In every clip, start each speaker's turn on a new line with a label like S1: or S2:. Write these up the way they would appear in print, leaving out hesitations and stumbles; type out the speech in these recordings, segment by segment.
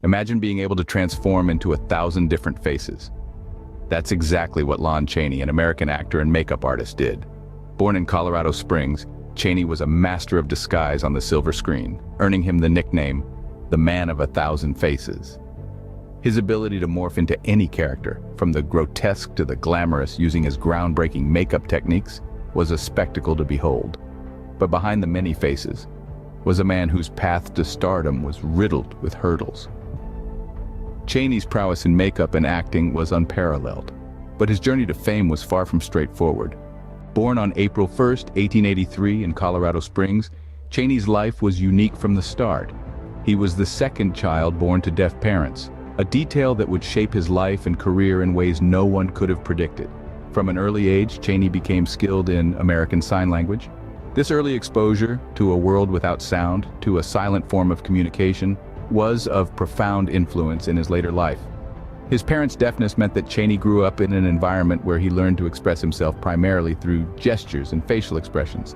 S1: Imagine being able to transform into 1,000 different faces. That's exactly what Lon Chaney, an American actor and makeup artist, did. Born in Colorado Springs, Chaney was a master of disguise on the silver screen, earning him the nickname, the Man of 1,000 Faces. His ability to morph into any character, from the grotesque to the glamorous using his groundbreaking makeup techniques, was a spectacle to behold. But behind the many faces was a man whose path to stardom was riddled with hurdles. Chaney's prowess in makeup and acting was unparalleled, but his journey to fame was far from straightforward. Born on April 1, 1883 in Colorado Springs, Chaney's life was unique from the start. He was the second child born to deaf parents, a detail that would shape his life and career in ways no one could have predicted. From an early age, Chaney became skilled in American Sign Language. This early exposure to a world without sound, to a silent form of communication, was of profound influence in his later life. His parents' deafness meant that Chaney grew up in an environment where he learned to express himself primarily through gestures and facial expressions.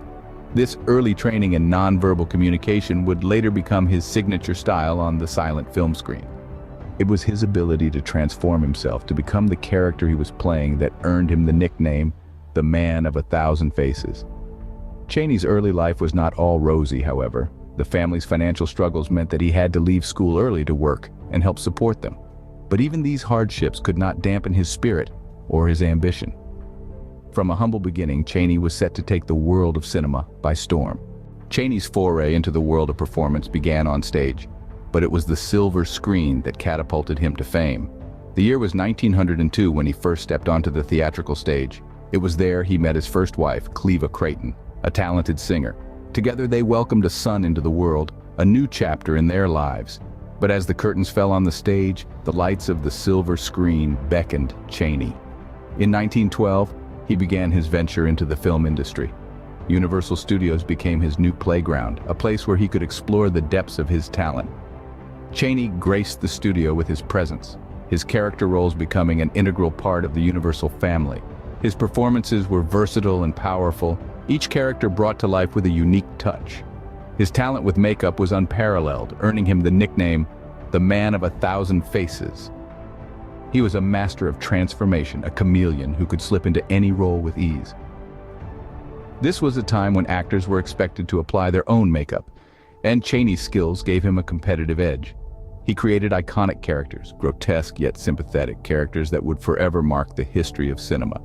S1: This early training in nonverbal communication would later become his signature style on the silent film screen. It was his ability to transform himself to become the character he was playing that earned him the nickname, the Man of 1,000 Faces. Chaney's early life was not all rosy, however. The family's financial struggles meant that he had to leave school early to work and help support them. But even these hardships could not dampen his spirit or his ambition. From a humble beginning, Chaney was set to take the world of cinema by storm. Chaney's foray into the world of performance began on stage, but it was the silver screen that catapulted him to fame. The year was 1902 when he first stepped onto the theatrical stage. It was there he met his first wife, Cleva Creighton, a talented singer. Together they welcomed a son into the world, a new chapter in their lives. But as the curtains fell on the stage, the lights of the silver screen beckoned Chaney. In 1912, he began his venture into the film industry. Universal Studios became his new playground, a place where he could explore the depths of his talent. Chaney graced the studio with his presence, his character roles becoming an integral part of the Universal family. His performances were versatile and powerful, each character brought to life with a unique touch. His talent with makeup was unparalleled, earning him the nickname, the Man of 1,000 Faces. He was a master of transformation, a chameleon who could slip into any role with ease. This was a time when actors were expected to apply their own makeup, and Chaney's skills gave him a competitive edge. He created iconic characters, grotesque yet sympathetic characters that would forever mark the history of cinema.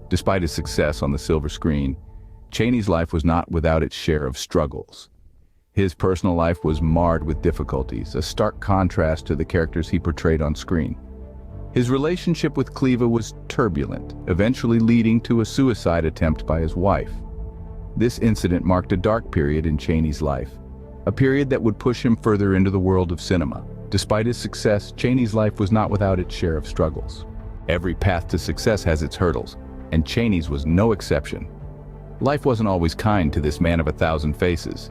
S1: Despite his success on the silver screen, Chaney's life was not without its share of struggles. His personal life was marred with difficulties, a stark contrast to the characters he portrayed on screen. His relationship with Cleva was turbulent, eventually leading to a suicide attempt by his wife. This incident marked a dark period in Chaney's life, a period that would push him further into the world of cinema. Despite his success, Chaney's life was not without its share of struggles. Every path to success has its hurdles, and Chaney's was no exception. Life wasn't always kind to this Man of 1,000 Faces.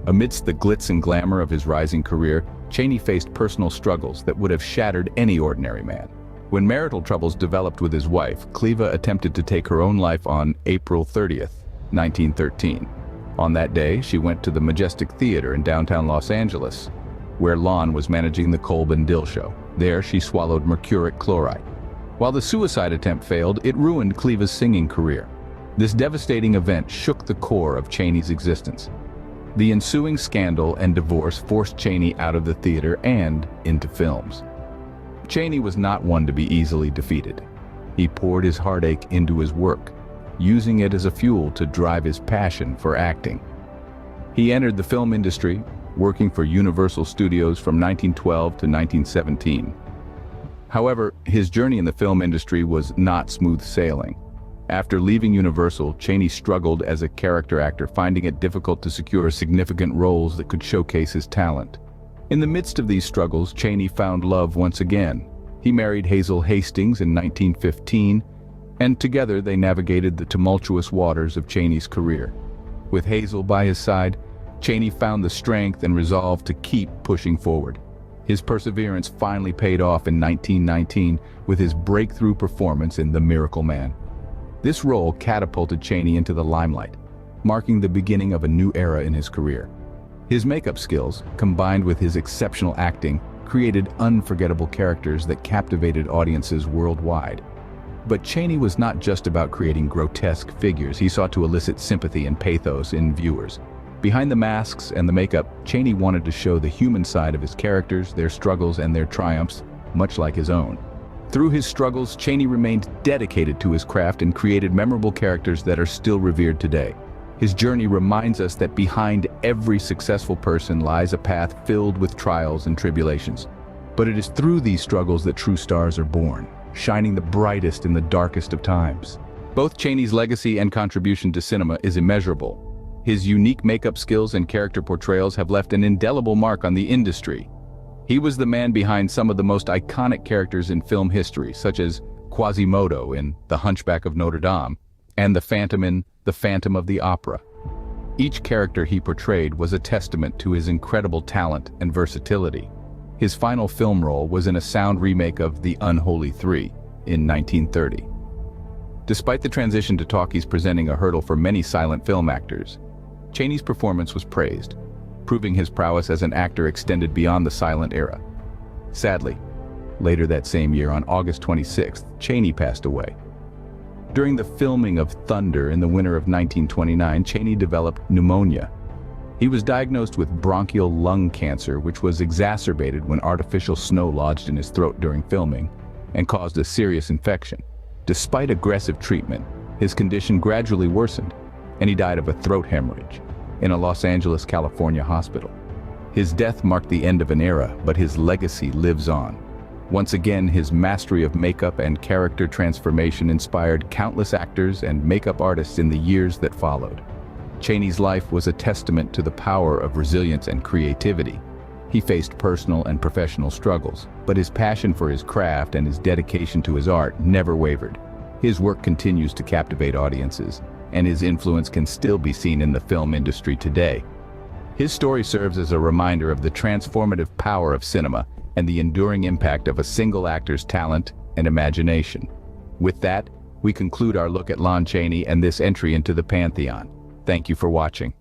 S1: Amidst the glitz and glamour of his rising career, Chaney faced personal struggles that would have shattered any ordinary man. When marital troubles developed with his wife, Cleva attempted to take her own life on April 30th, 1913. On that day, she went to the Majestic Theater in downtown Los Angeles, where Lon was managing the Colbin Dill Show. There, she swallowed mercuric chloride. While the suicide attempt failed, it ruined Cleva's singing career. This devastating event shook the core of Chaney's existence. The ensuing scandal and divorce forced Chaney out of the theater and into films. Chaney was not one to be easily defeated. He poured his heartache into his work, using it as a fuel to drive his passion for acting. He entered the film industry, working for Universal Studios from 1912 to 1917. However, his journey in the film industry was not smooth sailing. After leaving Universal, Chaney struggled as a character actor, finding it difficult to secure significant roles that could showcase his talent. In the midst of these struggles, Chaney found love once again. He married Hazel Hastings in 1915, and together they navigated the tumultuous waters of Chaney's career. With Hazel by his side, Chaney found the strength and resolve to keep pushing forward. His perseverance finally paid off in 1919 with his breakthrough performance in The Miracle Man. This role catapulted Chaney into the limelight, marking the beginning of a new era in his career. His makeup skills, combined with his exceptional acting, created unforgettable characters that captivated audiences worldwide. But Chaney was not just about creating grotesque figures. He sought to elicit sympathy and pathos in viewers. Behind the masks and the makeup, Chaney wanted to show the human side of his characters, their struggles and their triumphs, much like his own. Through his struggles, Chaney remained dedicated to his craft and created memorable characters that are still revered today. His journey reminds us that behind every successful person lies a path filled with trials and tribulations. But it is through these struggles that true stars are born, shining the brightest in the darkest of times. Both Chaney's legacy and contribution to cinema is immeasurable. His unique makeup skills and character portrayals have left an indelible mark on the industry. He was the man behind some of the most iconic characters in film history, such as Quasimodo in The Hunchback of Notre Dame and the Phantom in The Phantom of the Opera. Each character he portrayed was a testament to his incredible talent and versatility. His final film role was in a sound remake of The Unholy Three in 1930. Despite the transition to talkies presenting a hurdle for many silent film actors, Chaney's performance was praised, proving his prowess as an actor extended beyond the silent era. Sadly, later that same year, on August 26th, Chaney passed away. During the filming of Thunder in the winter of 1929, Chaney developed pneumonia. He was diagnosed with bronchial lung cancer, which was exacerbated when artificial snow lodged in his throat during filming and caused a serious infection. Despite aggressive treatment, his condition gradually worsened, and he died of a throat hemorrhage in a Los Angeles, California hospital. His death marked the end of an era, but his legacy lives on. Once again, his mastery of makeup and character transformation inspired countless actors and makeup artists in the years that followed. Chaney's life was a testament to the power of resilience and creativity. He faced personal and professional struggles, but his passion for his craft and his dedication to his art never wavered. His work continues to captivate audiences, and his influence can still be seen in the film industry today. His story serves as a reminder of the transformative power of cinema and the enduring impact of a single actor's talent and imagination. With that, we conclude our look at Lon Chaney and this entry into the Pantheon. Thank you for watching.